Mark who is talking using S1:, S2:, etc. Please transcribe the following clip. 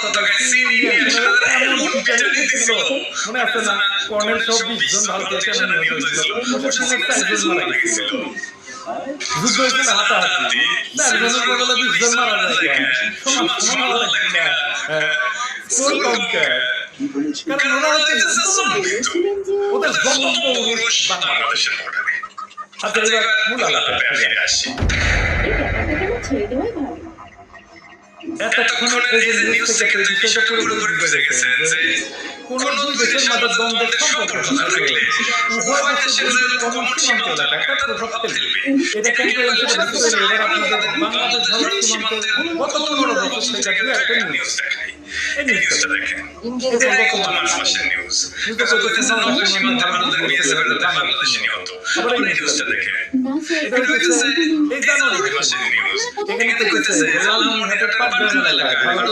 S1: পতাকায় সিরিয়ান এমন পিটানি দিছিল মনে আছে না কর্নেল সব 20 জন ভারতীয় সেনা নিহত হয়েছিল ওখানে 4 জন মারা গেছিল যুদ্ধ হয়েছিল হাতাহাতি 4 জনের বদলে 20 জন মারা যায় সমান সমান হওয়া লাগছে না কোন কমকে কারণ ওরা হচ্ছে ওদের জন্মপুরুষ বাংলাদেশের বর্ডারে আচ্ছা এবার মূল আলাপে আসি এতক্ষণে এই যে নিউজ সেক্রেটারি বিষয়টা পুরোপুরি বুঝে গেছেন যে কোন দুই দেশের মধ্যে দ্বন্দ্বের সম্পর্ক থাকলে উভয় দেশের যে কমন সীমান্ত এলাকা একটা প্রভাব ফেলবে এটা কেন করলেন সেটা বুঝতে হলে এবার আপনাদের বাংলাদেশ ভারত সীমান্তে গত 15 বছর থেকে একটা নিউজ দেখাই এই নিউজটা দেখেন এটা গত মাসের নিউজ নভেম্বর সীমান্তে ভারতের বিএসএফ এর বাংলাদেশি নিহত আবার এই নিউজটা দেখেন এটা হচ্ছে এই জানুয়ারি মাসের নিউজ এখানে তো হচ্ছে লালমনিরহাটের পাটগ্রাম এলাকায় ভারত